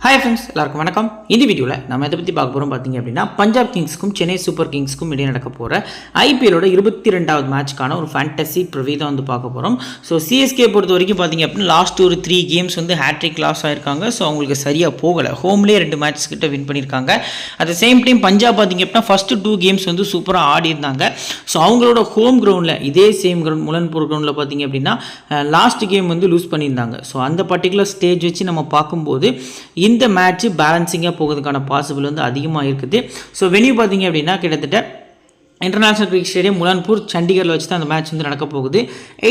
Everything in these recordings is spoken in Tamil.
Hi friends, எல்லாருக்கும் வணக்கம். இந்த வீடியோவில் நம்ம எதை பற்றி பார்க்க போகிறோம் பார்த்தீங்க அப்படின்னா பஞ்சாப் கிங்ஸ்க்கும் சென்னை சூப்பர் கிங்ஸ்க்கும் இடையே நடக்க போகிற ஐபிஎலோட 22வது மேட்ச்க்கான ஒரு ஃபேண்டசி ப்ரிவ்யூ தான் வந்து பார்க்க போகிறோம். ஸோ சிஎஸ்கே பொறுத்த வரைக்கும் பார்த்தீங்க அப்படின்னா லாஸ்ட் ஒரு 3 கேம்ஸ் வந்து ஹேட்ரிக் லாஸ் ஆயிருக்காங்க. ஸோ அவங்களுக்கு சரியாக போகலை. ஹோம்லேயே 2 மேட்ச் கிட்ட வின் பண்ணியிருக்காங்க. At the same time Punjab பார்த்தீங்க அப்படின்னா ஃபஸ்ட்டு 2 கேம்ஸ் வந்து சூப்பராக ஆடி இருந்தாங்க. ஸோ அவங்களோட ஹோம் கிரவுண்டில் இதே சேம் கிரவுண்ட் முலன்பூர் கிரவுண்டில் பார்த்தீங்க அப்படின்னா லாஸ்ட் கேம் வந்து லூஸ் பண்ணியிருந்தாங்க. ஸோ அந்த பர்டிகுலர் ஸ்டேஜ் வச்சு நம்ம பார்க்கும்போது இந்த மேட்ச் பேலன்சிங்காக போகிறதுக்கான பாசிபிள் வந்து அதிகமாக இருக்குது. ஸோ வெனியூ பார்த்தீங்க அப்படின்னா கிட்டத்தட்ட இன்டர்நேஷனல் கிரிக்கெட் ஸ்டேடியம் முலன்பூர் சண்டிகரில் வச்சு தான் அந்த மேட்ச் வந்து நடக்க போகுது.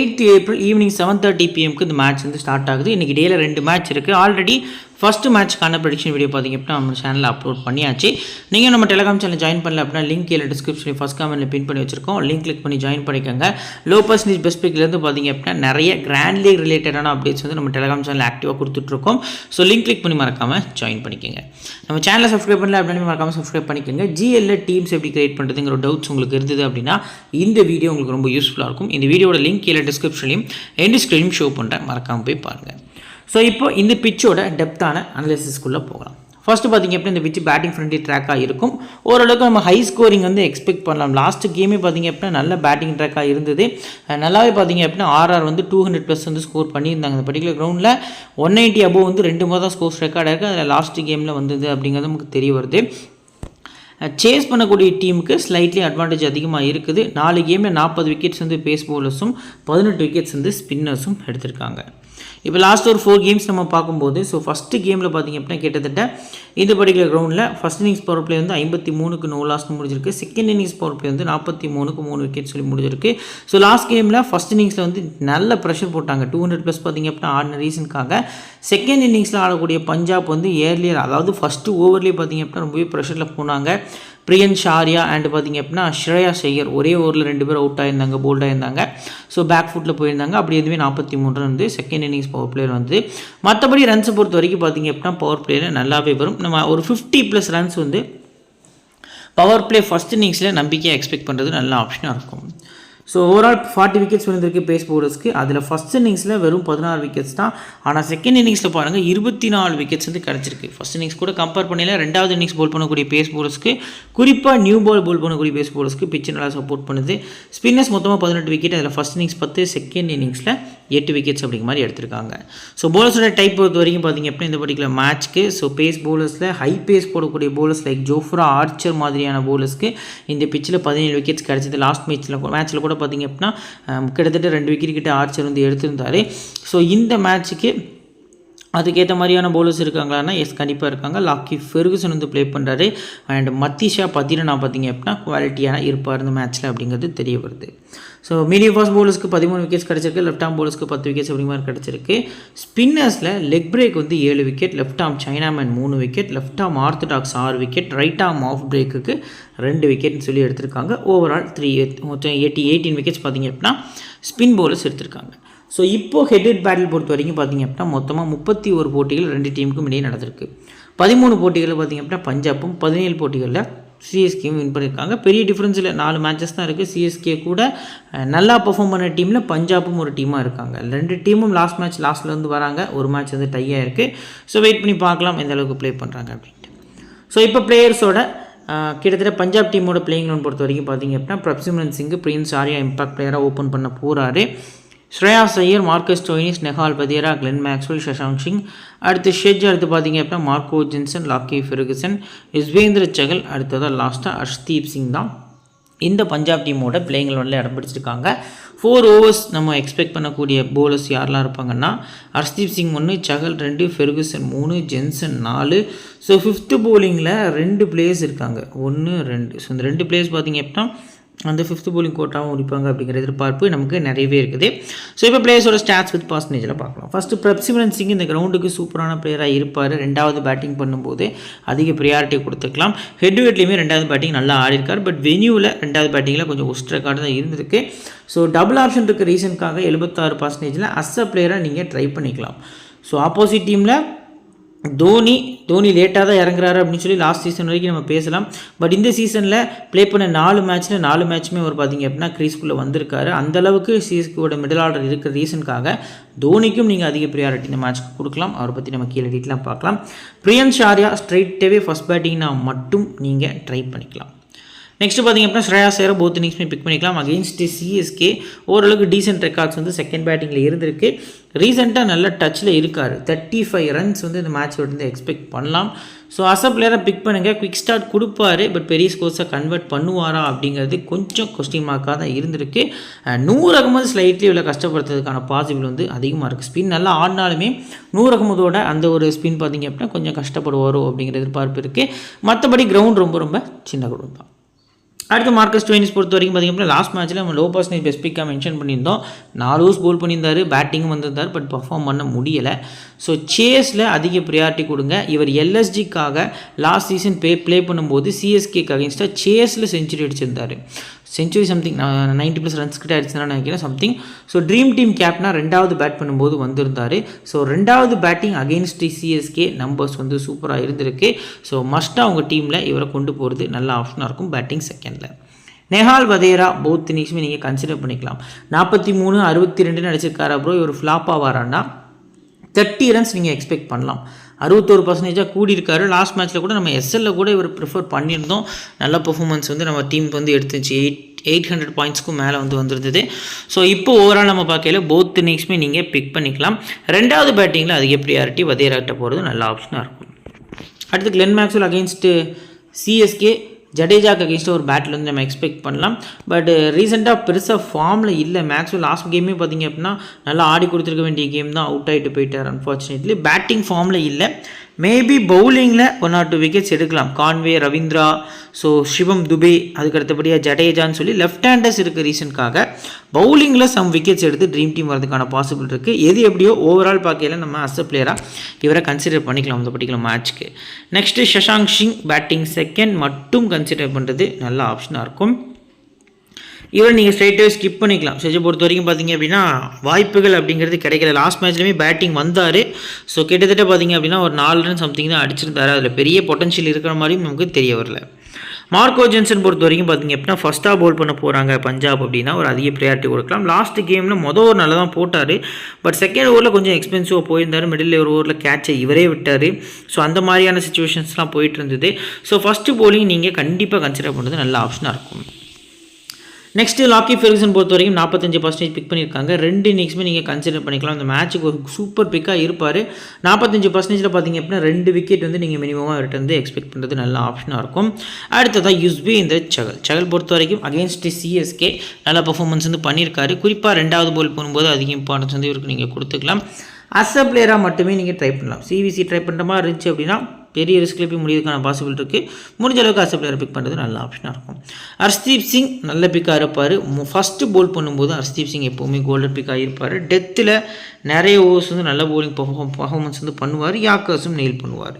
8th ஏப்ரல் ஈவினிங் 7:30 PM இந்த மேட்ச் வந்து ஸ்டார்ட் ஆகுது. இன்றைக்கி டேயில் 2 மேட்ச் இருக்குது. ஆல்ரெடி ஃபஸ்ட்டு மேட்ச்க்கான ப்ரெடிக்ஷன் வீடியோ பார்த்திங்க அப்படின்னா நம்ம சேனலில் அப்லோட் பண்ணியாச்சு. நீங்கள் நம்ம டெலிகிராம் சேனல் ஜாயின் பண்ணல அப்படின்னா லிங்க் கீழே டிஸ்கிரிப்ஷனில் ஃபஸ்ட் கமெண்ட்டில் பின் பண்ணி வச்சிருக்கோம். லிங்க் கிளிக் பண்ணி ஜாயின் பண்ணிக்கோங்க. லோ பர்சன்டேஜ் பெஸ்ட் பிக்லேருந்து பார்த்திங்க அப்படின்னா நிறைய கிராண்ட் லீக் ரிலேட்டடான அப்டேட்ஸ் வந்து நம்ம டெலிகிராம் சேனல் ஆக்டிவாக கொடுத்துட்ருக்கோம். ஸோ லிங்க் கிளிக் பண்ணி மறக்காமல் ஜாயின் பண்ணிக்கோங்க. நம்ம சேனலை சப்ஸ்கிரைப் பண்ணல அப்படின்னு மறக்காமல் சப்ஸ்கிரைப் பண்ணிக்கோங்க. ஜிஎல்ல டீம்ஸ் எப்படி கிரியேட் பண்ணுறதுங்கிற ஒரு டவுட்ஸ் உங்களுக்கு இருந்தது அப்படின்னா இந்த வீடியோ உங்களுக்கு ரொம்ப யூஸ்ஃபுல்லாக இருக்கும். இந்த வீடியோட லிங்க் கீழே டிஸ்கிரிப்ஷன்லையும் எண்ட் ஸ்க்ரீனும் ஷோ பண்ணுறேன். மறக்காமல் போய் பாருங்கள். ஸோ இப்போ இந்த பிச்சோட டெப்த்தான அனலிசிஸ்க்குள்ளே போகலாம். ஃபஸ்ட்டு பார்த்திங்க அப்படின்னா இந்த பிச்சு பேட்டிங் ஃப்ரெண்ட்லி ட்ராக்காக இருக்கும். ஓரளவுக்கு நம்ம ஹை ஸ்கோரிங் வந்து எக்ஸ்பெக்ட் பண்ணலாம். லாஸ்ட் கேமே பார்த்திங்க அப்படின்னா நல்ல பேட்டிங் ட்ராக்காக இருந்தது. நல்லாவே பார்த்திங்க அப்படின்னா ஆர்ஆர் வந்து 200+ வந்து ஸ்கோர் பண்ணியிருந்தாங்க. அந்த பர்டிகுலர் கிரவுண்டில் 190 அபோவ் வந்து 2 முறை தான் ஸ்கோர்ஸ் ரெக்கார்டாக இருக்குது. அதில் லாஸ்ட் கேமில் வந்தது அப்படிங்கிறது நமக்கு தெரிய வருது. சேஸ் பண்ணக்கூடிய டீமுக்கு ஸ்லைட்லி அட்வான்டேஜ் அதிகமாக இருக்குது. 4 கேமில் 40 விக்கெட்ஸ் வந்து பேஸ் பவுலர்ஸும் 18 விக்கெட்ஸ் வந்து ஸ்பின்னர்ஸும் எடுத்திருக்காங்க. இப்போ லாஸ்ட் ஒரு 4 கேம்ஸ் நம்ம பார்க்கும்போது ஸோ ஃபஸ்ட்டு கேமில் பார்த்திங்க அப்படின்னா கிட்டத்தட்ட இந்த பர்டிகுலர் கிரவுண்டில் ஃபஸ்ட் இன்னிங்ஸ் பவர் பிளே வந்து 53க்கு நோ லாஸ்ட் முடிஞ்சிருக்கு. செகண்ட் இன்னிங்ஸ் பவர் பிளே வந்து 43க்கு 3 விக்கெட் சொல்லி முடிஞ்சிருக்கு. ஸோ லாஸ்ட் கேமில் ஃபஸ்ட் இன்னிங்ஸில் வந்து நல்ல ப்ரெஷர் போட்டாங்க. 200+ பார்த்திங்க அப்படின்னா ஆடின ரீசனுக்காக. செகண்ட் இன்னிங்ஸில் ஆடக்கூடிய பஞ்சாப் வந்து ஏர்லியர் அதாவது ஃபஸ்ட்டு ஓவர்லேயே பார்த்திங்க அப்படின்னா ரொம்பவே ப்ரெஷரில் போனாங்க. பிரியன் ஷாரியா அண்ட் பார்த்திங்க அப்படின்னா ஸ்ரேயா ஐயர் ஒரே ஓவரில் 2 பேர் அவுட் ஆயிருந்தாங்க, போல்ட் ஆயிருந்தாங்க. ஸோ பேக் ஃபுட்டில் போயிருந்தாங்க. அப்படி எதுவுமே 43 வந்து செகண்ட் இன்னிங்ஸ் பவர் பிளேயர் வந்து. மற்றபடி ரன்ஸை பொறுத்த வரைக்கும் பார்த்திங்க அப்படின்னா பவர் பிளேயர் நல்லாவே வரும். நம்ம ஒரு 50+ ரன்ஸ் வந்து பவர் பிளே ஃபஸ்ட் இன்னிங்ஸில் நம்பிக்கையாக எக்ஸ்பெக்ட் பண்ணுறது நல்ல ஆப்ஷனாக இருக்கும். ஸோ ஓவரால் 40 விக்கெட்ஸ் விழுந்திருக்கு பேஸ் பவுலர்ஸ்க்கு. அதில் ஃபஸ்ட் இன்னிங்ஸில் வெறும் 16 விக்கெட்ஸ் தான். ஆனால் செகண்ட் இன்னிங்ஸில் பாருங்கள் 24 விக்கெட்ஸ் வந்து கிடச்சிருக்கு. ஃபஸ்ட் இன்னிங்ஸ் கூட கம்பேர் பண்ணல. 2வது இன்னிங்ஸ் போல் பண்ணக்கூடிய பேஸ் பவுலர்ஸ்க்கு, குறிப்பாக நியூ பால் போல் பண்ணக்கூடிய பேஸ் பவுலர்ஸ்க்கு பிச்சு நல்லா சப்போர்ட் பண்ணுது. ஸ்பின்னர்ஸ் மொத்தமாக 18 விக்கெட். அதில் ஃபஸ்ட் இன்னிங்ஸ் 10, செகண்ட் இன்னிங்ஸில் 8 விக்கெட்ஸ் அப்படிங்கிற மாதிரி எடுத்திருக்காங்க. ஸோ பவுலர்ஸோட டைப் பொறுத்த வரைக்கும் பார்த்திங்க அப்படின்னா இந்த பர்டிகுலர் மேட்ச்க்கு ஸோ பேஸ் பவுலர்ஸில் ஹை பேஸ் போடக்கூடிய பவுலர்ஸ் லைக் ஜோஃப்ரா ஆர்ச்சர் மாதிரியான பவுலர்ஸ்க்கு இந்த பிச்சில் 17 விக்கெட்ஸ் கிடச்சிது. லாஸ்ட் மேட்ச்சில் கூட பார்த்திங்க அப்படின்னா கிட்டத்தட்ட 2 விக்கெட் கிட்ட ஆர்ச்சர் வந்து எடுத்திருந்தார். ஸோ இந்த மேட்ச்சுக்கு அதுக்கேற்ற மாதிரியான பவுலர்ஸ் இருக்காங்களான்னா எஸ் கண்டிப்பாக இருக்காங்க. லாக்கி ஃபெர்குசன் வந்து ப்ளே பண்ணுறாரு. அண்ட் மத்திஷா பத்திரனா பார்த்திங்க அப்படின்னா குவாலிட்டியான இருப்பார் இந்த மேட்ச்சில் அப்படிங்கிறது தெரிய வருது. ஸோ மீடியம் ஃபாஸ்ட் பவுலர்ஸ்க்கு 13 விக்கெட்ஸ் கிடச்சிருக்கு. லெஃப்ட் ஆர்ம் பவுலர்ஸ்க்கு 10 விக்கெட்ஸ் அப்படிங்கிற மாதிரி கிடச்சிருக்கு. ஸ்பின்னர்ஸில் லெக் பிரேக் வந்து 7 wicket, left arm chinaman 3 wicket, left arm orthodox 6 wicket, right arm off பிரேக்குக்கு 2 விக்கெட்னு சொல்லி எடுத்திருக்காங்க. ஓவரால் 18 விக்கெட்ஸ் பார்த்திங்க அப்படின்னா ஸ்பின் பவுலர்ஸ் எடுத்திருக்காங்க. ஸோ இப்போது ஹெட் பேட்டில் பொறுத்த வரைக்கும் பார்த்திங்க அப்படின்னா மொத்தமாக 31 போட்டிகள் 2 டீமுக்கும் இடையே நடந்திருக்கு. 13 போட்டிகளில் பார்த்திங்க அப்படின்னா பஞ்சாப்பும், 17 போட்டிகளில் சிஎஸ்கேவும் வின் பண்ணியிருக்காங்க. பெரிய டிஃப்ரென்ஸில் 4 மேட்சஸ் தான் இருக்குது. சிஎஸ்கே கூட நல்லா பர்ஃபார்ம் பண்ண டீமில் பஞ்சாப்பும் ஒரு டீமாக இருக்காங்க. 2 டீமும் லாஸ்ட்டில் வந்து வராங்க. ஒரு மேட்ச் வந்து டையாக இருக்குது. ஸோ வெயிட் பண்ணி பார்க்கலாம் எந்த அளவுக்கு ப்ளே பண்ணுறாங்க அப்படின்ட்டு. ஸோ இப்போ பிளேயர்ஸோட கிட்டத்தட்ட பஞ்சாப் டீமோட பிளேயிங் லோன் பொறுத்த வரைக்கும் பார்த்திங்க அப்படின்னா பிரப்சிம்ரன் சிங், பிரியன் ஷாரியா இம்பாக்ட் பிளேயராக ஓப்பன் பண்ண போகிறாரு. Shreyas Iyer, Marcus Stoinis, Nehal Wadhera, Glenn Maxwell, Shashank Singh, அடுத்து ஷெட்ஜ், அடுத்து பார்த்திங்க அப்படின்னா Marco Jansen, Lockie Ferguson, Yuzvendra Chahal, அடுத்ததாக லாஸ்ட்டாக ஹர்ஷ்தீப் சிங் தான் இந்த பஞ்சாப் டீமோட பிளேயிங் லோனில் இடம் பிடிச்சிருக்காங்க. 4 ஓவர்ஸ் நம்ம எக்ஸ்பெக்ட் பண்ணக்கூடிய பவுலர்ஸ் யாரெல்லாம் இருப்பாங்கன்னா Harshdeep Singh 1, Chahal 2, Ferguson 3, Jansen 4. So 5th பவுலிங்கில் 2 பிளேயர்ஸ் இருக்காங்க. 1, 2. ஸோ இந்த 2 பிளேயர்ஸ் பார்த்திங்க அப்படின்னா அந்த 5th bowling கோட்டாகவும் முடிப்பாங்க அப்படிங்கிற எதிர்பார்ப்பு நமக்கு நிறையவே இருக்குது. ஸோ இப்போ பிளேயர்ஸோட ஸ்டாட்ஸ் வித் பர்சன்டேஜில் பார்க்கலாம். ஃபஸ்ட்டு பிரப்சிம்ரன் சிங் இந்த கிரவுண்டுக்கு சூப்பரான பிளேயராக இருப்பார். 2வது பேட்டிங் பண்ணும்போது அதிக ப்ரியாரிட்டி கொடுத்துக்கலாம். ஹெட்வேட்லேயுமே 2வது பேட்டிங் நல்லா ஆடிருக்கார். பட் வென்யூவில் 2வது பேட்டிங்கில் கொஞ்சம் ஒஸ்ட் ரெக்கார்டு தான் இருந்திருக்கு. ஸோ டபுள் ஆப்ஷன் இருக்க ரீசனுக்காக 76% அஸ் அ பிளேயராக நீங்கள் ட்ரை பண்ணிக்கலாம். ஸோ ஆப்போசிட் டீமில் தோனி லேட்டாக தான் இறங்குறாரு அப்படின்னு சொல்லி லாஸ்ட் சீசன் வரைக்கும் நம்ம பேசலாம். பட் இந்த சீசனில் ப்ளே பண்ண 4 மேட்ச்சுமே அவர் பார்த்திங்க அப்படின்னா க்ரீஸ்குள்ளே வந்திருக்காரு. அந்தளவுக்கு சிஎஸ்கேவோட மிடில் ஆர்டர் இருக்கிற ரீசனுக்காக தோனிக்கும் நீங்கள் அதிக ப்ரியாரிட்டி இந்த மேட்ச்க்கு கொடுக்கலாம். அவரை பற்றி நம்ம கீழே டீட்டெயிலாக பார்க்கலாம். பிரியன்ஸ் ஆர்யா ஸ்ட்ரைட்டாகவே ஃபஸ்ட் பேட்டிங்னா மட்டும் நீங்கள் ட்ரை பண்ணிக்கலாம். நெக்ஸ்ட் பார்த்திங்க அப்படின்னா ஸ்ரேயாஸ் ஐயர் போத் இன்னிங்ஸுமே பிக் பண்ணிக்கலாம். அகெயின்ஸ்ட் சிஎஸ்கே ஓரளவுக்கு டீசென்ட் ரெக்கார்ட்ஸ் வந்து செகண்ட் பேட்டிங்கில் இருந்திருக்கு. ரீசெண்டாக நல்ல டச்சில் இருக்கார். 35 ரன்ஸ் வந்து இந்த மேட்ச் வந்து எக்ஸ்பெக்ட் பண்ணலாம். ஸோ அச பிளேயரை பிக் பண்ணுங்கள். குவிக் ஸ்டார்ட் கொடுப்பாரு, பட் பெரிய ஸ்கோர்ஸை கன்வெர்ட் பண்ணுவாரா அப்படிங்கிறது கொஞ்சம் கொஸ்டின் மார்க்காக தான் இருந்திருக்கு. 100 அகமது ஸ்லைட்லி இவ்வளோ கஷ்டப்படுறதுக்கான பாசிபிள் வந்து அதிகமாக இருக்குது. ஸ்பின் நல்லா ஆடினாலுமே 100 அகமதோட அந்த ஒரு ஸ்பின் பார்த்திங்க அப்படின்னா கொஞ்சம் கஷ்டப்படுவாரோ அப்படிங்கிற எதிர்பார்ப்பு இருக்குது. மற்றபடி கிரவுண்ட் ரொம்ப சின்ன கிரவுண்ட் தான். அடுத்து மார்க்கஸ் ஸ்டோயினிஸ் பொறுத்த வரைக்கும் பார்த்திங்க அப்படின்னா லாஸ்ட் மேட்ச்சில் நம்ம லோ பர்சன்டேஜ் பெஸ்ட் பிக்காக மென்ஷன் பண்ணியிருந்தோம். 4 ஓவர்ஸ் போல் பண்ணியிருந்தார், பேட்டிங்கும் வந்திருந்தார், பட் பர்ஃபார்ம் பண்ண முடியலை. ஸோ சேஸில் அதிக ப்ரியாரிட்டி கொடுங்க. இவர் எல்எஸ்ஜிக்காக லாஸ்ட் சீசன் ப்ளே பண்ணும்போது சிஎஸ்கேக்கு அகேன்ஸ்டாக சேஸில் செஞ்சுரி அடிச்சிருந்தார். செஞ்சுரி சம்திங் 90+ ரன்ஸ் கிட்ட அடிச்சுதான் நினைக்கிறேன் சம்திங். ஸோ ட்ரீம் டீம் கேப்டனாக 2வது பேட் பண்ணும்போது வந்திருந்தார். ஸோ 2வது பேட்டிங் அகெயின்ஸ்ட் சிஎஸ்கே நம்பர்ஸ் வந்து சூப்பராக இருந்திருக்கு. ஸோ மஸ்ட்டாக அவங்க டீமில் இவரை கொண்டு போகிறது நல்ல ஆப்ஷனாக இருக்கும் பேட்டிங் செகண்டில். நெஹால் வதேரா போத் இன்னிங்ஸுமே நீங்கள் கன்சிடர் பண்ணிக்கலாம். 43, 62 அடிச்சிருக்காரா ப்ரோ. இவர் ஃப்ளாப் ஆவாரான்னா 30 ரன்ஸ் நீங்கள் எக்ஸ்பெக்ட் பண்ணலாம். 61% கூடியிருக்காரு. லாஸ்ட் மேட்ச்சில் கூட நம்ம எஸ்எல்ல கூட இவர் ப்ரிஃபர் பண்ணியிருந்தோம். நல்ல பெர்ஃபார்மன்ஸ் வந்து நம்ம டீமுக்கு வந்து எடுத்துச்சு. 800 பாயிண்ட்ஸ்க்கும் மேலே வந்து வந்துருந்தது. ஸோ இப்போ ஓவரால் நம்ம பார்க்கல போத் இன்னிங்ஸுமே நீங்கள் பிக் பண்ணிக்கலாம். 2வது பேட்டிங்கில் அதிக ப்ரியாரிட்டி வதேராட்ட போகிறது நல்ல ஆப்ஷனாக இருக்கும். அடுத்து கிளென் மேக்ஸ்வெல் அகெயின்ஸ்ட்டு சிஎஸ்கே ஜடேஜாக்கு அகேன்ஸ்டாக ஒரு பேட்டில் வந்து நம்ம எக்ஸ்பெக்ட் பண்ணலாம். பட் ரீசெண்டாக பெருசாக ஃபார்மில் இல்லை. மேக்ஸ்வெல் லாஸ்ட் கேமே பார்த்திங்க அப்படின்னா நல்லா ஆடி கொடுத்துருக்க வேண்டிய கேம் தான், அவுட் ஆகிட்டு போயிட்டார். அன்ஃபார்ச்சுனேட்லி பேட்டிங் ஃபார்மில் இல்லை. மேபி பவுலிங்கில் 1 or 2 விக்கெட்ஸ் எடுக்கலாம். கான்வே, ரவீந்திரா, ஸோ சிவம் துபே, அதுக்கு அடுத்தபடியாக ஜடேஜான்னு சொல்லி லெஃப்ட் ஹேண்டர்ஸ் இருக்க ரீசனுக்காக பவுலிங்கில் சம் விக்கெட்ஸ் எடுத்து ட்ரீம் டீம் வரதுக்கான பாசிபிள் இருக்குது. எது எப்படியோ ஓவரால் பார்க்கையில் நம்ம அஸ் அ பிளேயராக இவரை கன்சிடர் பண்ணிக்கலாம் அந்த பர்டிகுலர் மேட்ச்க்கு. Next Shashank Singh batting second மட்டும் கன்சிடர் பண்ணுறது நல்ல ஆப்ஷனாக இருக்கும். இவர் நீங்கள் ஸ்ட்ரைட்டாகவே ஸ்கிப் பண்ணிக்கலாம். ஸ்டேஜை பொறுத்த வரைக்கும் பார்த்திங்க அப்படின்னா வாய்ப்புகள் அப்படிங்கிறது கிடைக்கல. லாஸ்ட் மேட்ச்லேயுமே பேட்டிங் வந்தார். ஸோ கிட்டத்தட்ட பார்த்திங்க அப்படின்னா ஒரு 4 ரன் சம்திங் தான் அடிச்சிருந்தார். அதில் பெரிய பொட்டன்ஷியல் இருக்கிற மாதிரியும் நமக்கு தெரிய வரல. மார்க்கோ ஜென்சன் பொறுத்த வரைக்கும் பார்த்திங்க அப்படின்னா ஃபஸ்ட்டாக பவுல் பண்ண போகிறாங்க பஞ்சாப் அப்படின்னா ஒரு அதிக ப்ரியாரிட்டி கொடுக்கலாம். லாஸ்ட் கேமில் மொதல் ஓவர் நல்லா தான் போட்டார். பட் செகண்ட் ஓவரில் கொஞ்சம் எக்ஸ்பென்சிவாக போயிருந்தார். மிடில் ஒரு ஓவரில் கேட்சை இவரே விட்டார். ஸோ அந்த மாதிரியான சுச்சுவேஷன்ஸ்லாம் போயிட்டு இருந்தது. ஸோ ஃபஸ்ட்டு பவுலிங் நீங்கள் கண்டிப்பாக கன்சிடர் பண்ணுறது நல்ல ஆப்ஷனாக இருக்கும். நெக்ஸ்ட்டு லாக்கி ஃபெர்குசன் பொறுத்த வரைக்கும் 45% பிக் பண்ணியிருக்காங்க. 2 இன்னிங்ஸுமே நீங்கள் கன்சிடர் பண்ணிக்கலாம். இந்த மேட்ச்சுக்கு ஒரு சூப்பர் பிக்காக இருப்பார். 45% பார்த்திங்க அப்படின்னா 2 விக்கெட் வந்து நீங்கள் மினிமமாக அவர்கிட்ட வந்து எக்ஸ்பெக்ட் பண்ணுறது நல்ல ஆப்ஷனாக இருக்கும். அடுத்ததாக யுஸ்வேந்திர சகல் பொறுத்த வரைக்கும் அகேன்ஸ்ட் சிஎஸ்கே நல்ல பர்ஃபார்மன்ஸ் வந்து பண்ணியிருக்காரு. குறிப்பாக 2வது பால் போகும்போது அதிக இம்பார்ட்டன்ஸ் வந்து இவருக்கு நீங்கள் கொடுத்துக்கலாம். அஸ் அ பிளேயராக மட்டுமே நீங்கள் ட்ரை பண்ணலாம். சிவிசி ட்ரை பண்ணுற மாதிரி இருந்துச்சு அப்படின்னா பெரிய ரிஸ்கில் போய் முடியறதுக்கான பாசிபிள் இருக்குது. முடிஞ்ச அளவுக்கு அஸ் அ பிளேயர் பிக் பண்ணுறது நல்ல ஆப்ஷனாக இருக்கும். ஹர்ஷ்தீப் சிங் நல்ல பிக்காக இருப்பார். ஃபஸ்ட்டு போல் பண்ணும்போது ஹர்ஷ்தீப் சிங் எப்போவுமே கோல்டன் பிக்காக இருப்பார். டெத்தில் நிறைய ஓவர்ஸ் வந்து நல்ல போலிங் பர்ஃபார்மன்ஸ் வந்து பண்ணுவார். யாக்கர்ஸும் நெயில் பண்ணுவார்.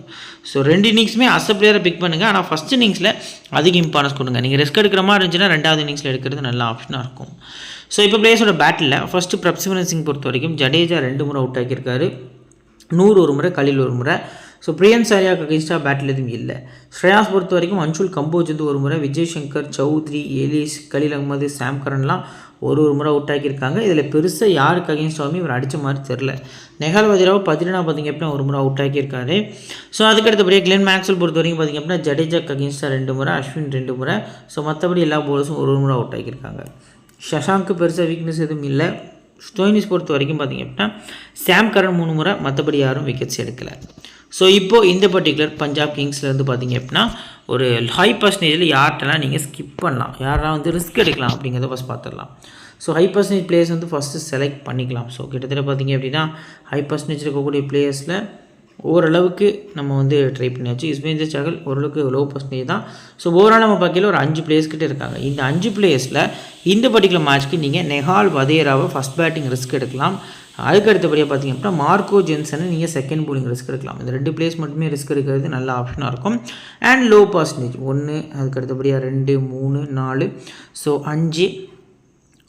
ஸோ 2 இன்னிங்ஸுமே அஸ் அ பிளேயரை பிக் பண்ணுங்கள். ஆனால் ஃபஸ்ட் இன்னிங்ஸில் அதிக இம்பார்ட்டன்ஸ் கொடுங்க. நீங்கள் ரிஸ்க் எடுக்கிற மாதிரி இருந்துச்சுன்னா 2வது இன்னிங்ஸில் எடுக்கிறது நல்ல ஆப்ஷனாக இருக்கும். ஸோ இப்போ பிளேயர்ஸோட பேட்டில் ஃபஸ்ட்டு பிரப்சிமரன் சிங் பொறுத்த வரைக்கும் ஜடேஜா 2 முறை அவுட் ஆக்கியிருக்காரு. 100 ஒரு முறை, கலில் ஒரு முறை. ஸோ பிரியன்ஸ் ஆர்யாவுக்கு அகேன்ஸ்டாக பேட்டில் எதுவும் இல்லை. ஸ்ரேயாஸ் பொறுத்த வரைக்கும் அன்ஷுல் கம்போஜ் வந்து ஒரு முறை, விஜய் சங்கர், சௌத்ரி, எலிஸ், கலீல் அகமது, சாம் கரன்லாம் ஒரு முறை அவுட் ஆக்கியிருக்காங்க. இதில் பெருசாக யாருக்கு அகேன்ஸ்டாகவும் இவர் அடித்த மாதிரி தெரில. நெஹால் வதேராவை 17 பார்த்திங்க அப்படின்னா ஒரு முறை அவுட் ஆக்கியிருக்காரு. ஸோ அதுக்கடுத்தபடியே கிளென் மேக்ஸ்வெல் பொறுத்த வரைக்கும் பார்த்திங்க அப்படின்னா ஜடேஜாக்கு அகேன்ஸ்டாக 2 முறை, அஸ்வின் 2 முறை. ஸோ மற்றபடி எல்லா போலர்ஸும் ஒரு முறை அவுட் ஆக்கியிருக்காங்க. ஷஷாங்க்கு பெருசாக வீக்னஸ் எதுவும் இல்லை. ஸ்டோயினிஸ் பொறுத்த வரைக்கும் பார்த்திங்க அப்படின்னா சாம் கரன் 3 முறை, மற்றபடி யாரும் விக்கெட்ஸ் எடுக்கலை. ஸோ இப்போது இந்த பர்டிகுலர் பஞ்சாப் கிங்ஸ்லேருந்து பார்த்திங்க அப்படின்னா ஒரு ஹை பர்சன்டேஜில் யார்கிட்டலாம் நீங்கள் ஸ்கிப் பண்ணலாம், யாரெல்லாம் வந்து ரிஸ்க் எடுக்கலாம் அப்படிங்கிறத ஃபஸ்ட் பார்த்துடலாம். ஸோ ஹை பர்சன்டேஜ் பிளேயர்ஸ் வந்து ஃபஸ்ட்டு செலக்ட் பண்ணிக்கலாம். ஸோ கிட்டத்தட்ட பார்த்திங்க அப்படின்னா ஹை பர்சன்டேஜ் இருக்கக்கூடிய பிளேயர்ஸில் ஓரளவுக்கு நம்ம வந்து ட்ரை பண்ணியாச்சு. யுஸ்வேந்திர சகல் ஓரளவுக்கு லோ பர்சன்டேஜ் தான். ஸோ ஓவரால் நம்ம பார்க்கல ஒரு 5 பிளேயர்ஸ் கிட்டே இருக்காங்க. இந்த 5 பிளேயர்ஸில் இந்த பர்டிகுலர் மேட்ச்க்கு நீங்கள் நெஹால் வதேராவை ஃபஸ்ட் பேட்டிங் ரிஸ்க் எடுக்கலாம். அதுக்கு அடுத்தபடியாக பார்த்திங்க அப்படின்னா மார்க்கோ ஜென்சனை நீங்கள் செகண்ட் போலிங் ரிஸ்க் எடுக்கலாம். இந்த 2 பிளேயர்ஸ் மட்டுமே ரிஸ்க் எடுக்கிறது நல்ல ஆப்ஷனாக இருக்கும். அண்ட் லோ பர்சன்டேஜ் 1, அதுக்கு அடுத்தபடியாக 2, 3, 4, ஸோ 5,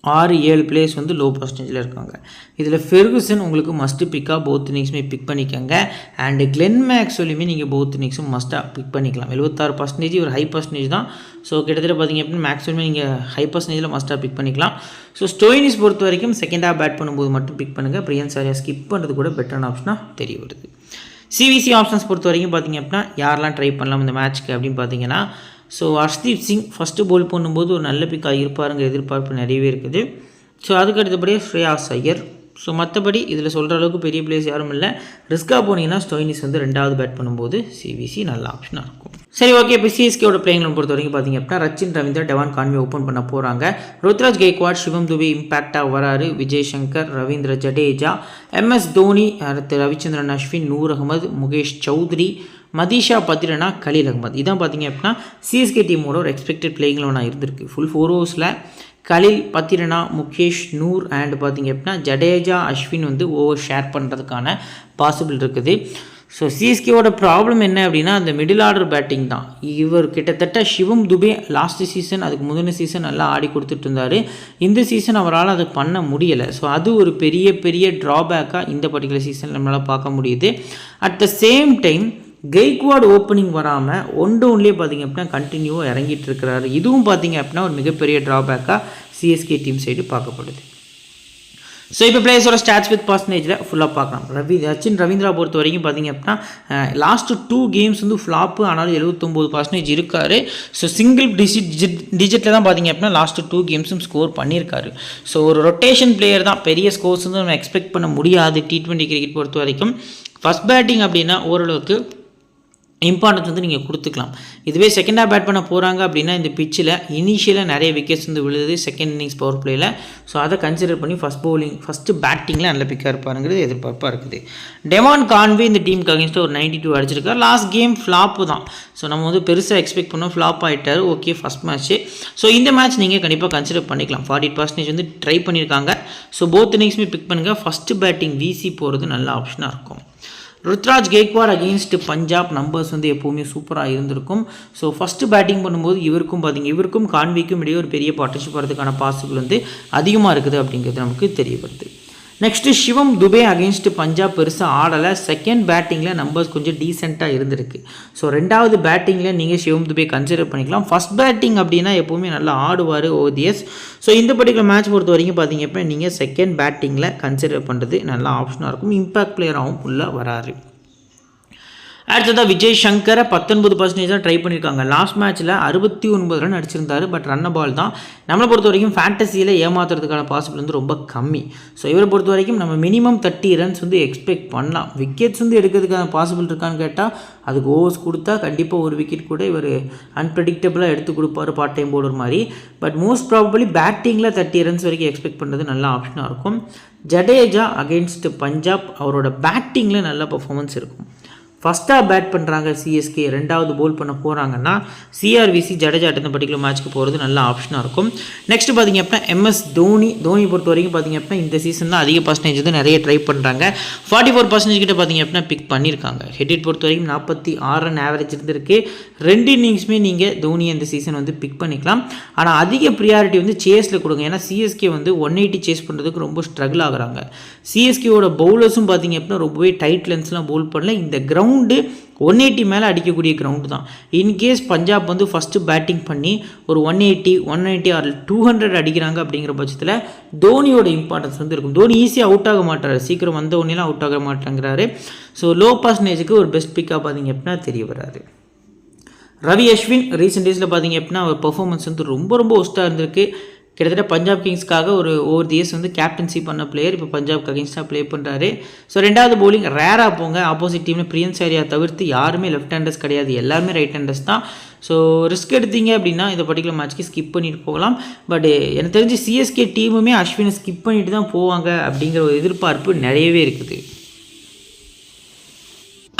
6-7 பிளேயர்ஸ் வந்து லோ பர்சன்டேஜில் இருக்காங்க. இதில் ஃபெர்குசன் உங்களுக்கு மஸ்ட்டு பிக்காக போத் இன்னிங்ஸுமே பிக் பண்ணிக்கோங்க. அண்டு கிளென் மேக்ஸ்வெல்லுமே நீங்கள் போத் இன்னிங்ஸும் மஸ்ட்டாக பிக் பண்ணிக்கலாம். 76% ஒரு ஹை பர்சன்டேஜ் தான். ஸோ கிட்டத்தட்ட பார்த்திங்க அப்படின்னா மேக்ஸ்வெல்லுமே நீங்கள் ஹை பர்சன்டேஜில் மஸ்ட்டாக பிக் பண்ணிக்கலாம். ஸோ ஸ்டோயினிஸ் பொறுத்த வரைக்கும் செகண்ட் ஹாஃப் பேட் பண்ணும்போது மட்டும் பிக் பண்ணுங்கள். பிரியன் சாரியா ஸ்கிப் பண்ணுறது கூட பெட்டரான ஆப்ஷனாக தெரிய வருது. சிவிசி ஆப்ஷன்ஸ் பொறுத்த வரைக்கும் பார்த்திங்க அப்படின்னா யாரெல்லாம் ட்ரை பண்ணலாம் இந்த மேட்ச்க்கு அப்படின்னு பார்த்தீங்கன்னா, ஸோ ஹர்ஷ்தீப் சிங் ஃபஸ்ட்டு போல் பண்ணும்போது ஒரு நல்ல பிக்காக இருப்பாருங்கிற எதிர்பார்ப்பு நிறையவே இருக்குது. ஸோ அதுக்கு அடுத்தபடியே ஸ்ரேயாஸ் ஐயர். ஸோ மற்றபடி இதில் சொல்கிற அளவுக்கு பெரிய பிளேயர்ஸ் யாரும் இல்லை. ரிஸ்க்காக போனீங்கன்னா ஸ்டோயினிஸ் வந்து 2வது பேட் பண்ணும்போது சிவிசி நல்ல ஆப்ஷனாக இருக்கும். சரி, ஓகே. இப்போ சிஎஸ்கேவோட பிளேயிங் பொறுத்த வரைக்கும் பார்த்திங்க அப்படின்னா Rachin Ravindra, Devon Conway open பண்ண போகிறாங்க. ருத்ராஜ் கெய்க்வாட், சிவம் துபே இம்பேக்டாக வராரு. விஜய் சங்கர், ரவீந்திர ஜடேஜா, எம்எஸ் தோனி, அடுத்து ரவிச்சந்திரன் அஸ்வின், நூர் அகமது, முகேஷ் சௌத்ரி, மதிஷா பத்ரனா, கலீல் அகமது. இதான் பார்த்திங்க அப்படின்னா சிஎஸ்கே டீமோட ஒரு எக்ஸ்பெக்டட் பிளேயிங்கில் ஒன்றா இருந்திருக்கு. ஃபுல் 4 ஓவர்ஸில் கலீல், பத்திரனா, முகேஷ், நூர் அண்ட் பார்த்திங்க அப்படின்னா ஜடேஜா, அஸ்வின் வந்து ஓவர் ஷேர் பண்ணுறதுக்கான பாசிபிள் இருக்குது. ஸோ சிஎஸ்கேவோட ப்ராப்ளம் என்ன அப்படின்னா அந்த மிடில் ஆர்டர் பேட்டிங் தான். இவர் கிட்டத்தட்ட சிவம் துபே லாஸ்ட் சீசன் அதுக்கு முந்தின சீசன் நல்லா ஆடி கொடுத்துட்டு இருந்தார். இந்த சீசன் அவரால் அதை பண்ண முடியலை. ஸோ அது ஒரு பெரிய ட்ராபேக்காக இந்த பர்டிகுலர் சீசன் நம்மளால் பார்க்க முடியுது. At the same time Gaikwad opening வராமல் ஒன் டவுன்லேயே பார்த்திங்க அப்படின்னா கண்டினியூவாக இறங்கிட்டு இருக்கிறாரு. இதுவும் பார்த்திங்க அப்படின்னா ஒரு மிகப்பெரிய ட்ராபேக்காக சிஎஸ்கே டீம் சைடு பார்க்கப்படுது. ஸோ இப்போ பிளேயர்ஸோட ஸ்டாட்ஸ் வித் பர்சன்டேஜில் ஃபுல்லாக பார்க்கலாம். ரச்சின் ரவீந்திரா பொறுத்த வரைக்கும் பார்த்திங்க அப்படின்னா லாஸ்ட்டு 2 கேம்ஸ் வந்து ஃப்ளாப்பு, ஆனாலும் 79% இருக்கார். ஸோ சிங்கிள் டிஜிட்டில் தான் பார்த்திங்க அப்படின்னா லாஸ்ட்டு 2 கேம்ஸும் ஸ்கோர் பண்ணியிருக்காரு. ஸோ ஒரு ரொட்டேஷன் பிளேயர் தான். பெரிய ஸ்கோர்ஸ் வந்து நம்ம எக்ஸ்பெக்ட் பண்ண முடியாது T20 கிரிக்கெட் பொறுத்த வரைக்கும். ஃபஸ்ட் பேட்டிங் அப்படின்னா ஓரளவுக்கு இம்பார்ட்டன்ஸ் வந்து நீங்கள் கொடுத்துக்கலாம். இதுவே செகண்ட் ஹாஃப் பேட் பண்ண போகிறாங்க அப்படின்னா இந்த பிச்சில் இனிஷியலாக நிறைய விக்கெட்ஸ் வந்து விழுது செகண்ட் இன்னிங்ஸ் பவர் பிளேயில். ஸோ அதை கன்சிடர் பண்ணி ஃபஸ்ட்டு பேட்டிங்கில் நல்ல பிக்காக இருப்பாருங்கிறது எதிர்பார்ப்பாக இருக்குது. டெவான் கான்வே இந்த டீமுக்கு அகேன்ஸ்டாக ஒரு 92 அடிச்சிருக்காரு. லாஸ்ட் கேம் ஃப்ளாப்பு தான். ஸோ நம்ம வந்து பெருசாக எக்ஸ்பெக்ட் பண்ணோம், ஃப்ளாப் ஆகிட்டார். Okay, first match. ஸோ இந்த மேட்ச் நீங்கள் கண்டிப்பாக கன்சிடர் பண்ணிக்கலாம். 40% வந்து ட்ரை பண்ணியிருக்காங்க. ஸோ போத் இன்னிங்ஸுமே பிக் பண்ணுங்கள். ஃபஸ்ட்டு பேட்டிங் வீசி போகிறது நல்ல ஆப்ஷனாக இருக்கும். ருத்ராஜ் கெய்க்வாட் அகெயின்ஸ்ட் பஞ்சாப் நம்பர்ஸ் வந்து எப்போவுமே சூப்பராக இருந்திருக்கும். ஸோ ஃபஸ்ட்டு பேட்டிங் பண்ணும்போது இவருக்கும் கான்விக்கும் இடையே ஒரு பெரிய பார்ட்னர்ஷிப் வரதுக்கான பாசிபிள் வந்து அதிகமாக இருக்குது அப்படிங்கிறது நமக்கு தெரிய வருது. நெக்ஸ்ட்டு சிவம் துபே அகெயின்ஸ்ட் பஞ்சாப் பெருசாக ஆடலை. செகண்ட் பேட்டிங்கில் நம்பர்ஸ் கொஞ்சம் டீசெண்டாக இருந்திருக்கு. ஸோ 2வது பேட்டிங்கில் நீங்கள் சிவம் துபே கன்சிடர் பண்ணிக்கலாம். ஃபஸ்ட் பேட்டிங் அப்படின்னா எப்போவுமே நல்லா ஆடுவார் ஓடிஎஸ். ஸோ இந்த பர்டிகுலர் மேட்ச் பொறுத்த வரைக்கும் பார்த்தீங்க அப்படின்னா நீங்கள் செகண்ட் பேட்டிங்கில் கன்சிடர் பண்ணுறது நல்ல ஆப்ஷனாக இருக்கும். இம்பேக்ட் பிளேயராகவும் உள்ளே வராரு. அடுத்ததாக விஜய் சங்கரை 19% தான் ட்ரை பண்ணியிருக்காங்க. லாஸ்ட் மேட்ச்சில் 69 ரன் அடிச்சிருந்தார். பட் ரன்ன பால் தான். நம்மளை பொறுத்த வரைக்கும் ஃபேண்டசியில் ஏமாத்துறதுக்கான பாசிபிள் வந்து ரொம்ப கம்மி. ஸோ இவரை பொறுத்த வரைக்கும் நம்ம மினிமம் 30 ரன்ஸ் வந்து எக்ஸ்பெக்ட் பண்ணலாம். விக்கெட்ஸ் வந்து எடுக்கிறதுக்கான பாசிபிள் இருக்கான்னு கேட்டால் அதுக்கு ஓவர்ஸ் கொடுத்தா கண்டிப்பாக ஒரு விக்கெட் கூட இவர் அன்பிரடிக்டபிளாக எடுத்து கொடுப்பார் பார்ட் டைம் பவுலர் மாதிரி. பட் மோஸ்ட் ப்ராபபிளி பேட்டிங்கில் 30 ரன்ஸ் வரைக்கும் எக்ஸ்பெக்ட் பண்ணுறது நல்ல ஆப்ஷனாக இருக்கும். ஜடேஜா அகெயின்ஸ்ட் பஞ்சாப் அவரோட பேட்டிங்கில் நல்ல பர்ஃபார்மன்ஸ் இருக்கும். ஃபஸ்ட்டாக பேட் பண்ணுறாங்க சிஎஸ்கே, 2வது போல் பண்ண போகிறாங்கன்னா சிஆர்விசி ஜடேஜா இந்த பர்டிகுலர் மேட்ச்க்கு போகிறது நல்ல ஆப்ஷனாக இருக்கும். நெக்ஸ்ட் பார்த்திங்க அப்படின்னா எம்எஸ் தோனி பொறுத்த வரைக்கும் பார்த்திங்க அப்படின்னா இந்த சீசன் தான் அதிக பர்சன்டேஜ் வந்து நிறைய ட்ரை பண்ணுறாங்க. 44% கிட்ட பார்த்திங்க அப்படின்னா பிக் பண்ணியிருக்காங்க. ஹெட் பொறுத்த வரைக்கும் 46 ரன் ஆவரேஜ் இருந்திருக்கு. 2 இன்னிங்ஸுமே நீங்கள் தோனியை இந்த சீசன் வந்து பிக் பண்ணிக்கலாம். ஆனால் அதிக ப்ரியாரிட்டி வந்து சேஸில் கொடுங்க. ஏன்னா சிஎஸ்கே வந்து 180 சேஸ் பண்ணுறதுக்கு ரொம்ப ஸ்ட்ரகிள் ஆகுறாங்க. சிஎஸ்கேவோட பவுலர்ஸும் பார்த்திங்க அப்படின்னா ரொம்பவே டைட் லென்ஸ்லாம் பவுல் பண்ணல. இந்த கிரவுண்டு 180 மேலே அடிக்கக்கூடிய கிரவுண்டு தான். இன்கேஸ் பஞ்சாப் வந்து ஃபஸ்ட்டு பேட்டிங் பண்ணி ஒரு 180 ஆர் 200 அடிக்கிறாங்க அப்படிங்கிற பட்சத்தில் தோனியோட இம்பார்ட்டன்ஸ் வந்து இருக்கும். தோனி ஈஸியாக அவுட் ஆக மாட்டார். சீக்கிரம் வந்த உடனேலாம் அவுட் ஆக மாட்டேங்கிறாரு. ஸோ லோ பர்சன்டேஜுக்கு ஒரு பெஸ்ட் பிக்காக பார்த்திங்க அப்படின்னா தெரிய வராது. ரவி அஸ்வின் ரீசெண்ட் டேஸில் பார்த்திங்க அப்படின்னா அவர் பர்ஃபார்மன்ஸ் வந்து ரொம்ப ஒஸ்ட்டாக இருந்திருக்கு. கிட்டத்தட்ட பஞ்சாப் கிங்ஸ்க்காக ஒரு ஓவர் தி இயர்ஸ் வந்து கேப்டன்சி பண்ண பிளேயர் இப்போ பஞ்சாப்க்கு அகேன்ஸ்டாக ப்ளே பண்ணுறாரு. ஸோ 2வது பவுலிங் ரேராக போங்க. ஆப்போசிட் டீமில் பிரியன் சாரியா தவிர்த்து யாருமே லெஃப்ட் ஹேண்டர்ஸ் கிடையாது, எல்லாருமே ரைட் ஹேண்டர்ஸ் தான். ஸோ ரிஸ்க் எடுத்தீங்க அப்படின்னா இந்த பர்டிகுலர் மேட்ச்க்கு ஸ்கிப் பண்ணிட்டு போகலாம். பட் எனக்கு தெரிஞ்சு சிஎஸ்கே டீமுமே அஸ்வினை ஸ்கிப் பண்ணிட்டு தான் போவாங்க அப்படிங்கிற ஒரு எதிர்பார்ப்பு நிறையவே இருக்குது.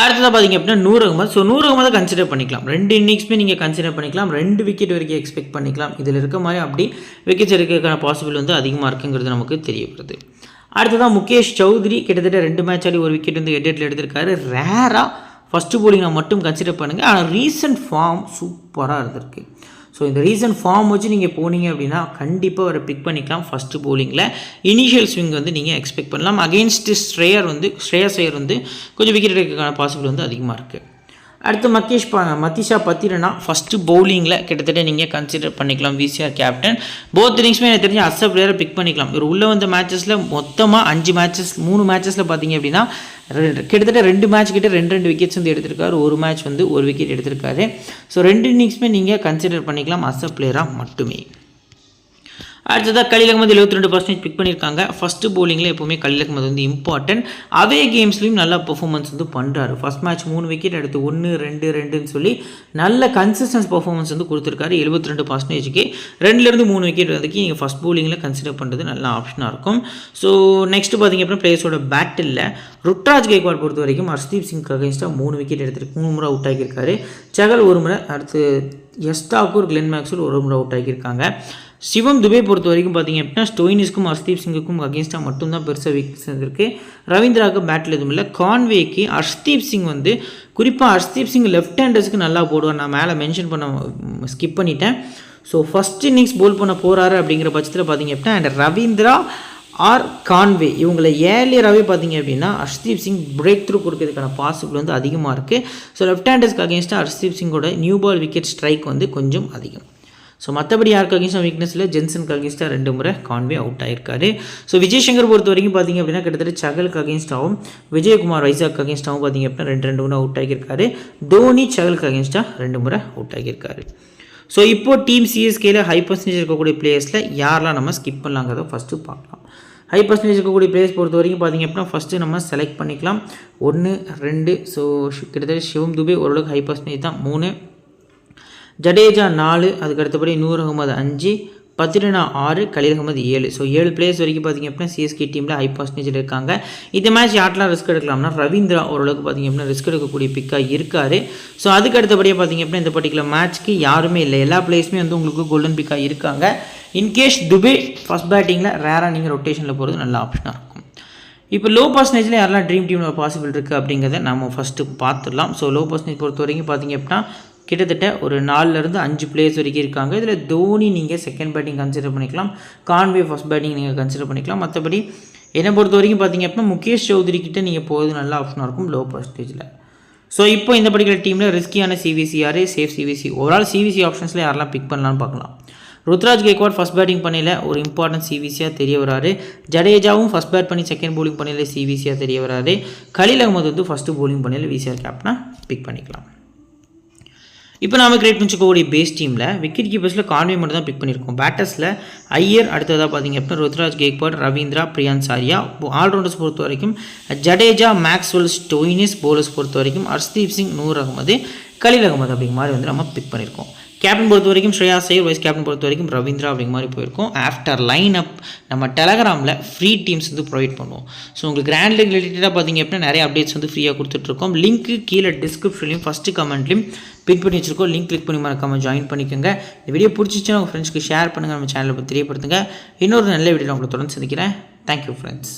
அடுத்ததாக பார்த்திங்க அப்படின்னா நூர் அகமது கன்சிடர் பண்ணிக்கலாம். 2 இன்னிங்ஸுமே நீங்கள் கன்சிடர் பண்ணிக்கலாம். 2 விக்கெட் வரைக்கும் எக்ஸ்பெக்ட் பண்ணிக்கலாம். இதில் இருக்க மாதிரி அப்படி விக்கெட்ஸ் எடுக்கிறதுக்கான பாசிபிள் வந்து அதிகமாக இருக்குங்கிறது நமக்கு தெரிய வருது. அடுத்ததாக முகேஷ் சௌத்ரி கிட்டத்தட்ட 2 மேட்ச் ஆடி ஒரு விக்கெட் வந்து ஹெட் எடுத்திருக்காரு. ரேராக ஃபஸ்ட்டு போலிங்கை மட்டும் கன்சிடர் பண்ணுங்கள். ஆனால் ரீசெண்ட் ஃபார்ம் சூப்பராக இருந்திருக்கு. ஸோ இந்த ரீசன்ட் ஃபார்ம் வச்சு நீங்கள் போனீங்க அப்படின்னா கண்டிப்பாக அவரை பிக் பண்ணிக்கலாம். ஃபஸ்ட்டு போலிங்கில் இனிஷியல் ஸ்விங் வந்து நீங்கள் எக்ஸ்பெக்ட் பண்ணலாம். அகெயின்ஸ்ட் ஸ்ரேயஸ் ஐயர் வந்து கொஞ்சம் விக்கெட் எடுக்கிறதுக்கான பாசிபிள் வந்து அதிகமாக இருக்குது. அடுத்து மதிஷா பத்திரனா ஃபஸ்ட்டு பவுலிங்கில் கிட்டத்தட்ட நீங்கள் கன்சிடர் பண்ணிக்கலாம். விசிஆர் கேப்டன் போத் இன்னிங்ஸுமே எனக்கு தெரிஞ்சு அஸ் அ பிளேயரை பிக் பண்ணிக்கலாம். இவர் உள்ளே வந்த மேட்சஸில் மொத்தமாக 3 மேட்சஸில் பார்த்தீங்க அப்படின்னா கிட்டத்தட்ட 2 மேட்ச் கிட்ட 2 விக்கெட்ஸ் வந்து எடுத்திருக்காரு. ஒரு மேட்ச் வந்து 1 விக்கெட் எடுத்திருக்காரு. ஸோ 2 இன்னிங்ஸுமே நீங்கள் கன்சிடர் பண்ணிக்கலாம் அஸ் அ பிளேயராக மட்டுமே. அடுத்ததாக கலீல் அகமது 72% பிக் பண்ணியிருக்காங்க. ஃபஸ்ட்டு போலிங்கில் எப்போவுமே கலீல் அகமது வந்து இம்பார்ட்டன்ட். அதே கேம்ஸ்லையும் நல்லா பெர்ஃபார்மன்ஸ் வந்து பண்ணுறாரு. ஃபஸ்ட் மேட்ச் 3 விக்கெட் எடுத்து 1-2-2ன்னு சொல்லி நல்ல கன்சிஸ்டன்ஸ் பெர்ஃபார்மன்ஸ் வந்து கொடுத்துருக்காரு. 72%க்கு 2-3 விக்கெட் வந்துக்கு நீங்கள் ஃபஸ்ட் போலிங்கில் கன்சிடர் பண்ணுறது நல்ல ஆப்ஷனாக இருக்கும். ஸோ நெக்ஸ்ட்டு பார்த்திங்க அப்படின்னா பிளேயர்ஸோட பேட்டில் ருத்ராஜ் கெய்க்வாட் பொறுத்த வரைக்கும் ஹர்ஷ்தீப் சிங்க்கு அகைன்ஸ்டாக 3 விக்கெட் எடுத்துருக்கு. 3 முறை அவுட் ஆகியிருக்காரு. சகல் 1 முறை, அடுத்து தாக்கூர், கிளென் மேக்ஸ்வெல் 1 முறை அவுட் ஆகியிருக்காங்க. சிவம் துபே பொறுத்த வரைக்கும் பார்த்திங்க அப்படின்னா ஸ்டோயினிஸ்க்கும் ஹர்ஷ்தீப் சிங்குக்கும் அகேன்ஸ்டாக மட்டும்தான் பெருசாக வீக்னஸ் இருக்குது. ரவீந்திராவுக்கு பேட்டில் எதுவும் இல்லை. கான்வேக்கு ஹர்ஷ்தீப் சிங் வந்து குறிப்பாக ஹர்ஷ்தீப் சிங் லெஃப்ட் ஹேண்டர்ஸ்க்கு நல்லா போடுவார். நான் மேலே மென்ஷன் பண்ண ஸ்கிப் பண்ணிட்டேன். ஸோ ஃபஸ்ட் இன்னிங்ஸ் போல் பண்ண போகிறாரு அப்படிங்கிற பட்சத்தில் பார்த்திங்க அப்படின்னா அண்ட் ரவீந்திரா ஆர் கான்வே இவங்களை ஏர்லியராகவே பார்த்திங்க அப்படின்னா ஹர்ஷ்தீப் சிங் பிரேக் த்ரூ கொடுக்கறதுக்கான பாசிபிள் வந்து அதிகமாக இருக்குது. ஸோ லெஃப்ட் ஹேண்டர்ஸ்க்கு அகேன்ஸ்டாக ஹர்ஷ்தீப் சிங்கோட நியூ பால் விக்கெட் ஸ்ட்ரைக் வந்து கொஞ்சம் அதிகம். ஸோ மற்றபடி யாருக்கு அகேன்ஸ்டாக வீக்னஸ் இல்லை. ஜென்சனுக்கு அகேன்ஸ்டாக 2 முறை கான்வே அவுட் ஆகிருக்காரு. ஸோ விஜய் சங்கர் பொறுத்த வரைக்கும் பார்த்திங்க அப்படின்னா கிட்டத்தட்ட சகலுக்கு அகேன்ஸ்டாகவும் விஜயகுமார் வைசாக் அகேன்ஸ்டாகவும் பார்த்திங்க அப்படின்னா 2 முறை அவுட் ஆகியிருக்காரு. தோனி சகலுக்கு அகேன்ஸ்டாக 2 முறை அவுட் ஆகியிருக்காரு. ஸோ இப்போது டீம் சிஎஸ்கேல ஹை பர்சன்டேஜ் இருக்கக்கூடிய பிளேயர்ஸில் யாரெல்லாம் நம்ம ஸ்கிப் பண்ணலாங்கிறத ஃபஸ்ட்டு பார்க்கலாம். ஹை பர்சன்டேஜ் இருக்கக்கூடிய பிளேயர்ஸ் பொறுத்த வரைக்கும் பார்த்திங்க அப்படின்னா ஃபஸ்ட்டு நம்ம செலக்ட் பண்ணிக்கலாம். 1, 2. ஸோ கிட்டத்தட்ட சிவம் துபே ஓரளவுக்கு ஹை பர்சன்டேஜ் தான். 3, ஜடேஜா 4, அதுக்கு அடுத்தபடி நூர் அகமது 5, பத்திரனா 6, கலீல் அகமது 7. ஸோ 7 பிளேயர்ஸ் வரைக்கும் பார்த்திங்க அப்படின்னா சிஎஸ்கே டீமில் ஹை பர்சன்டேஜில் இருக்காங்க. இந்த மேட்ச் யாரெல்லாம் ரிஸ்க் எடுக்கலாம்னா ரவீந்திரா ஓரளவுக்கு பார்த்திங்க அப்படின்னா ரிஸ்க் எடுக்கக்கூடிய பிக்காக இருக்கார். ஸோ அதுக்கு அடுத்தபடியாக பார்த்திங்க அப்படின்னா இந்த பர்டிகுலர் மேட்ச்க்கு யாருமே இல்லை. எல்லா பிளேயர்ஸுமே வந்து உங்களுக்கு கோல்டன் பிக்காக இருக்காங்க. இன்கேஸ் துபே ஃபஸ்ட் பேட்டிங்கில் ரேராக நீங்கள் ரொட்டேஷனில் போகிறது நல்ல ஆப்ஷனாக இருக்கும். இப்போ லோ பர்சன்டேஜில் யாரெல்லாம் ட்ரீம் டீமில் பாசிபிள் இருக்குது அப்படிங்கிறத நம்ம ஃபஸ்ட்டு பார்த்துடலாம். ஸோ லோ பர்சன்டேஜ் பொறுத்த வரைக்கும் பார்த்திங்க அப்படின்னா கிட்டத்தட்ட ஒரு 4-5 பிளேயர்ஸ் வரைக்கும் இருக்காங்க. இதில் தோனி நீங்கள் செகண்ட் பேட்டிங் கன்சிடர் பண்ணிக்கலாம். கான்வே ஃபஸ்ட் பேட்டிங் நீங்கள் கன்சிடர் பண்ணிக்கலாம். மற்றபடி என்னை பொறுத்த வரைக்கும் பார்த்திங்க அப்படின்னா முகேஷ் சௌத்ரி கிட்டே நீங்கள் போகிறது நல்ல ஆப்ஷனாக இருக்கும் லோ பர்சன்டேஜில். ஸோ இப்போ இந்த பர்டிகுலர் டீமில் ரிஸ்கியான சிவிசி யார், சேஃப் சிவிசி, ஓவரால் சிவிசி ஆப்ஷன்ஸில் யாரெல்லாம் பிக் பண்ணலான்னு பார்க்கலாம். ருத்ராஜ் கெய்க்வாட் ஃபஸ்ட் பேட்டிங் பண்ணையில் ஒரு இம்பார்ட்டன்ட் சிவிசியாக தெரிய வராரு. ஜடேஜாவும் ஃபஸ்ட் பேட் பண்ணி செகண்ட் போலிங் பண்ணையில் சிவிசியாக தெரிய வராரு. கலீல் அகமது வந்து ஃபஸ்ட்டு போலிங் பண்ணையில் விசிஆர் கேப்டனாக பிக் பண்ணிக்கலாம். இப்போ நாம் கிரியேட் பண்ணிக்கக்கூடிய பேஸ் டீமில் விக்கெட் கீப்பர்ஸில் கான்வே மட்டும் தான் பிக் பண்ணியிருக்கோம். பேட்டர்ஸில் ஐயர், அடுத்ததாக பார்த்திங்க அப்படின்னா ருத்ராஜ் கெய்க்வாட், ரவீந்திரா, பிரியான் சாரியா. ஆல்ரவுண்டர்ஸ் பொறுத்த வரைக்கும் ஜடேஜா, மேக்ஸ்வெல், ஸ்டோயினிஸ். பவுலர்ஸ் பொறுத்த வரைக்கும் ஹர்ஷ்தீப் சிங், நூர் அகமது, கலீல் அகமது அப்படிங்கிற மாதிரி வந்து நம்ம பிக் பண்ணியிருக்கோம். கேப்டன் பொறுத்த வரைக்கும் ஸ்ரேயாஸ் ஐயர், வைஸ் கேப்டன் பொறுத்த வரைக்கும் ரவீந்திரா அப்படிங்கிற மாதிரி போயிருக்கோம். ஆஃப்டர் லைன் அப் நம்ம டெலகிராமில் ஃப்ரீ டீம்ஸ் வந்து ப்ரொவைட் பண்ணுவோம். ஸோ உங்களுக்கு கிராண்ட் லீக் ரிலேட்டடாக பார்த்திங்க அப்படின்னா நிறைய அப்டேட்ஸ் வந்து ஃப்ரீயாக கொடுத்துட்ருக்கோம். லிங்க்கு கீழே டிஸ்கிரிப்ஷன்லையும் ஃபஸ்ட்டு கமெண்ட்லையும் பின் பண்ணி வச்சுருக்கோம். லிங்க் கிளிக் பண்ணி மறக்காமல் ஜாயின் பண்ணிக்கோங்க. இந்த வீடியோ பிடிச்சிச்சுன்னா உங்கள் ஃப்ரெண்ட்ஸ்க்கு ஷேர் பண்ணுங்கள். நம்ம சேனலை பற்றி தெரியப்படுத்துங்க. இன்னொரு நல்ல வீடியோவில் உங்களை தொடர்ந்து சந்திக்கிறேன். Thank you friends.